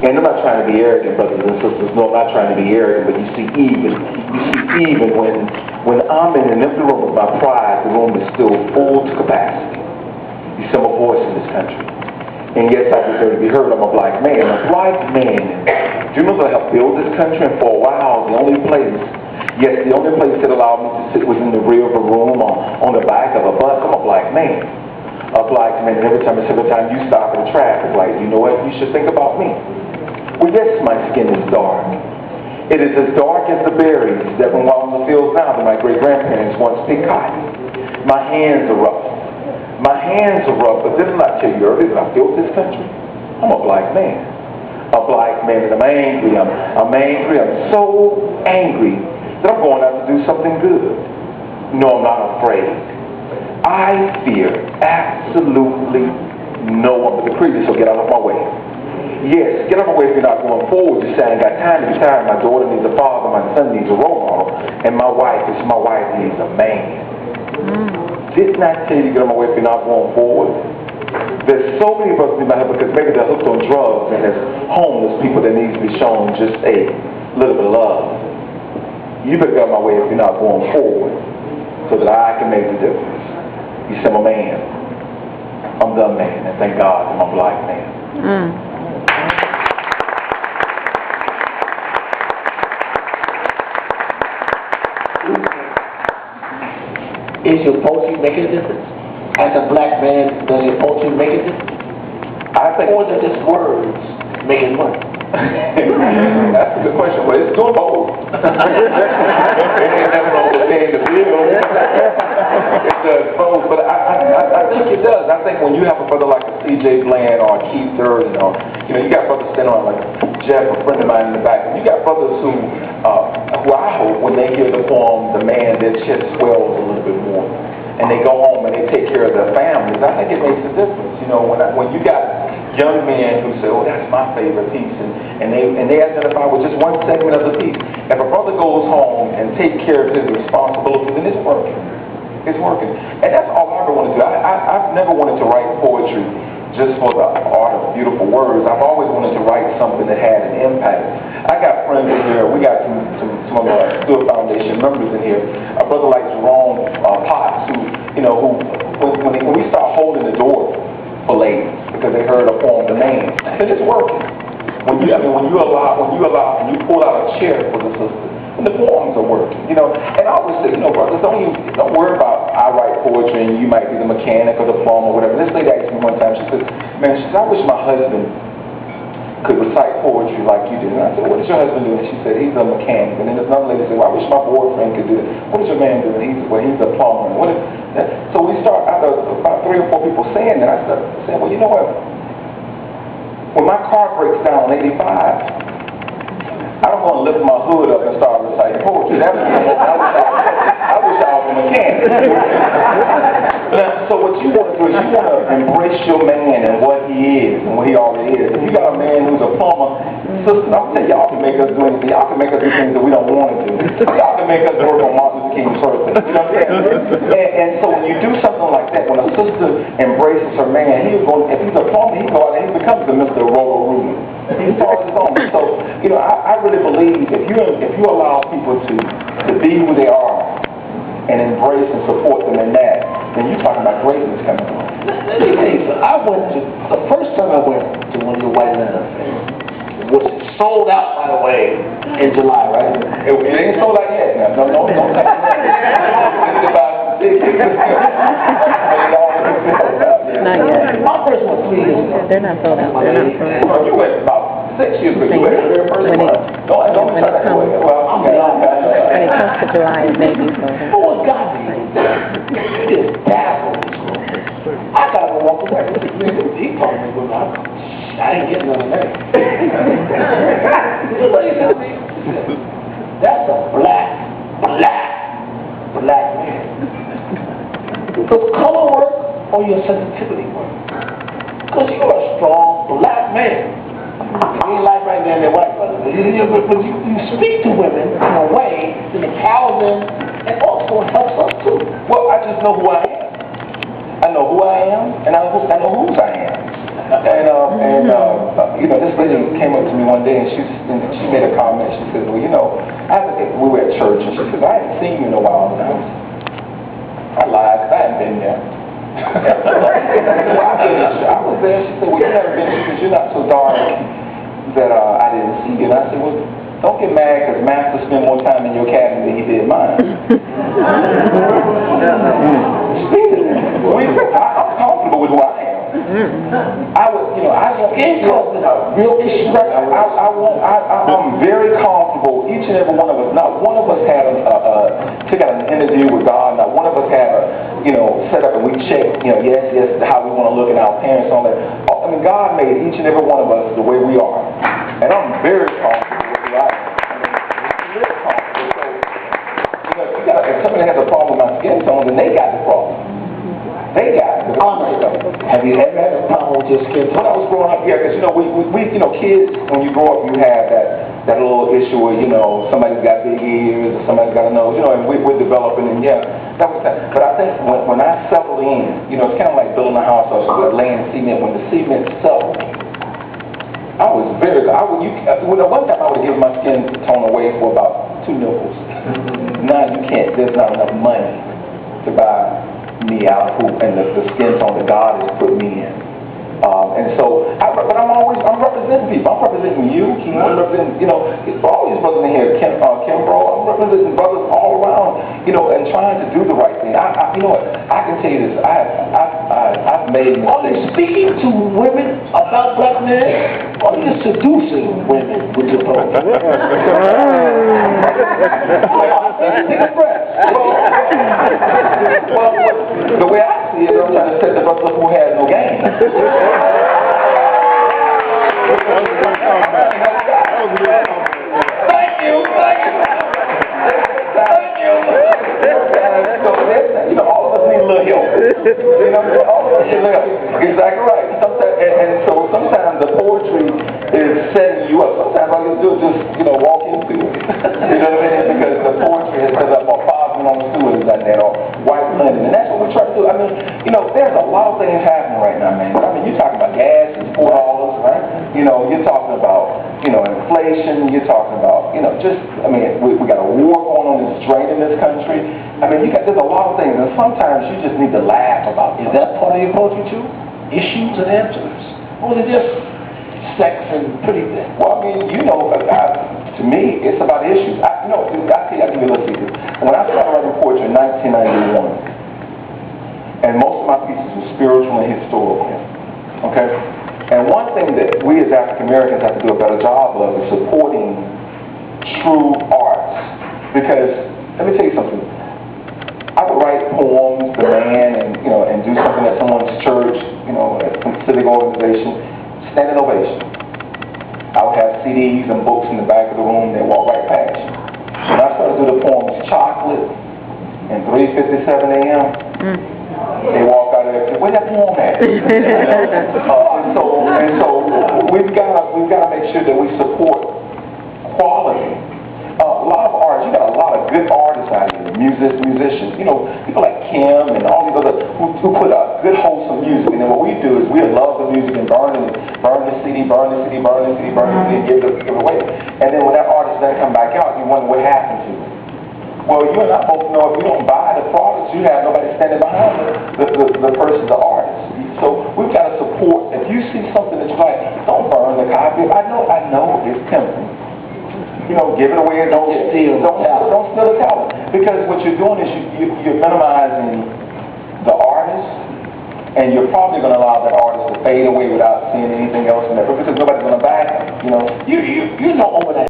And I'm not trying to be arrogant, brothers and sisters. No, I'm not trying to be arrogant, but you see even when I'm in an empty room with my pride, the room is still full to capacity. You see, I'm a voice in this country. And yes, I deserve to be heard. I'm a black man. A black man. Do you remember I helped build this country? And for a while, the only place that allowed me to sit was in the rear of a room or on the back of a bus. I'm a black man. A black man. And every time you stop in traffic, like, you know what? You should think about me. Well, yes, my skin is dark. It is as dark as the berries that when out in the fields now that my great-grandparents once picked cotton. My hands are rough. My hands are rough, but didn't I tell you earlier that I built this country? I'm a black man. A black man, and I'm angry. I'm so angry that I'm going out to do something good. No, I'm not afraid. I fear absolutely no one but the previous, so get out of my way. Yes, get out of my way if you're not going forward. You say, I ain't got time to be tired. My daughter needs a father, my son needs a role model, and my wife needs a man. Didn't I tell you to get on my way if you're not going forward? There's so many brothers in my head because maybe they're hooked on drugs and there's homeless people that need to be shown just a little bit of love. You better get on my way if you're not going forward so that I can make the difference. You say, I'm a man. I'm the man, and thank God I'm a black man. Is your poetry making a difference? As a black man, does your poetry make a difference? Or is it just words making money? That's a good question. Well, it's doing both. It ain't never wrong with paying the bill. It does both, but I think it does. I think when you have a brother like a C.J. Bland or a Keith Durden, or you got brothers standing around like Jeff, a friend of mine in the back, and you got brothers who I hope when they hear the poem, The Man, their chest swells a little bit more, and they go home and they take care of their families. I think it makes a difference. When you got young men who say, oh, that's my favorite piece, and they identify with just one segment of the piece. If a brother goes home and takes care of his responsibilities, then it's working. It's working. And that's all I ever want to do. I've never wanted to write poetry just for the art of beautiful words. I've always wanted to write something that had an impact. I got friends in here. We got some of our Stewart Foundation members in here. A brother like Jerome Potts, who when we start holding the door for ladies because they heard a poem, The Man, then it's working. When you pull out a chair for the sister, and the poems are working. And I always say, brothers, don't worry about I write poetry and you might be the mechanic or the plumber or whatever. This lady asked me one time, she said, I wish my husband could recite poetry like you did. And I said, what does your husband do? And she said, he's a mechanic. And then there's another lady said, well, I wish my boyfriend could do it. What does your man do? And he's a plumber. So we start, after about 3 or 4 people saying that, I started saying, well, you know what? When my car breaks down on 85, I don't want to lift my hood up and start reciting poetry. I wish I was a mechanic. So what you want to do is you want to embrace your man and what he is and what he already is. If you got a man who's a plumber, sister, I'm telling y'all can make us do anything. Y'all can make us do things that we don't want to do. Y'all can make us work on Martin Luther King's birthday. You know what I'm saying? And so when you do something like that, when a sister embraces her man, if he's a plumber, he goes out and he becomes the Mr. Roller-Rooter. He starts his own. So, I really believe if you allow people to be who they are and embrace and support them in that, then you're talking about greatness coming on. Let me tell you, the first time I went to one of your White Atlanta fairs, was sold out, by the way, in July, right? It ain't sold out yet. No, don't take it. About 6 Not yet. My first one 3 years ago. They're not sold out. You went about 6 years ago. You went the very first one. Don't when try that way. Well, when it comes to July, it may be sold out. But what got me, you just dazzled me. I gotta go walk away. He told me, I didn't get none of that. You know what he told me? That's a black man. Does color work or your sensitivity work? Because you're a strong black man. You ain't like right now, they're white brothers. But you speak to women in a way that empowers them and also helps us too. Well, I just know who I am. I know who I am, and I know whose I am. You know, this lady came up to me one day and she made a comment. She said, well, you know, we were at church and she said, I hadn't seen you in a while. And I lied, I hadn't been there. I was there. She said, well, you never been because you're not so dark that I didn't see you. And I said, well, don't get mad because Master spent more time in your cabin than he did mine. I'm comfortable with who I am. I would, you know, I want real issue. I'm very comfortable. Each and every one of us. Not one of us had took out an interview with God. Not one of us had set up and we checked. Yes, how we want to look at our parents and all that. I mean, God made each and every one of us the way we are, and I'm very comfortable with who I am. Very comfortable. So, if somebody has a problem with my skin tone, then they got the problem. They got it. Have you ever had a problem with your skin tone? When I was growing up, yeah, because kids, when you grow up, you have that little issue where somebody's got big ears or somebody's got a nose, and we're developing, and that was that. But I think when I settled in, it's kind of like building a house or laying cement. When the cement settled, I was very good. One time I would give my skin tone away for about 2 nipples. Now you can't. There's not enough money to buy me out and the skin tone that God has put me in. And so, but I'm representing people. I'm representing you, Kim. I'm representing, all these brothers in here, Kim, bro. I'm representing brothers all around, and trying to do the right thing. You know what? I can tell you this. I've made mistakes. Are you speaking to women about black men, or are you seducing women with your program? Well, the way I see it, I'm trying to set the brother up who has no game. Thank you. So, all of us need a little help. All of us need a little help. Exactly right. And so sometimes the poetry is setting you up. Sometimes all you do is just, walk into it. You know what I mean? Because the poetry has set up, or Father on Stewart has done that, or White London. And that's what we try to do. I mean, there's a lot of things happening right now, man. I mean, you're talking about gas is $4, right? You're talking about, inflation. You're talking about, we got a war going on that's draining this country. I mean, there's a lot of things, and sometimes you just need to laugh about it. Is that part of your poetry too? Issues and answers? Or is it just sex and pretty things? Well, I mean, to me, it's about issues. I tell you, I give you a little secret. When I started writing poetry in 1991, and most of my pieces were spiritual and historical, okay? And one thing that we as African Americans have to do a better job of is supporting true arts. Because, let me tell you something. I would write poems, demand, and do something at someone's church, at some civic organization, standing ovation. I would have CDs and books in the back of the room, they walk right past you. When I started to do the poems Chocolate and 3:57 a.m., they walk out of there, where's that poem at? and so we've got to make sure that we support quality. A lot of artists, you got a lot of good artists out here, musicians, people like Kim and all these other who put out good wholesome music. And then what we do is we love the music and burn the CD, and give it away. And then when that artist doesn't come back out, you wonder what happened to it. Well, you and I both know if you don't buy the products, you have nobody standing behind the person, the artist. So we've got to support. If you see something that you like, don't burn the copy. I know it's tempting. Give it away and don't steal the talent. Because what you're doing is you're minimizing the artist, and you're probably going to allow that artist to fade away without seeing anything else in there because nobody's going to back him. You know over that.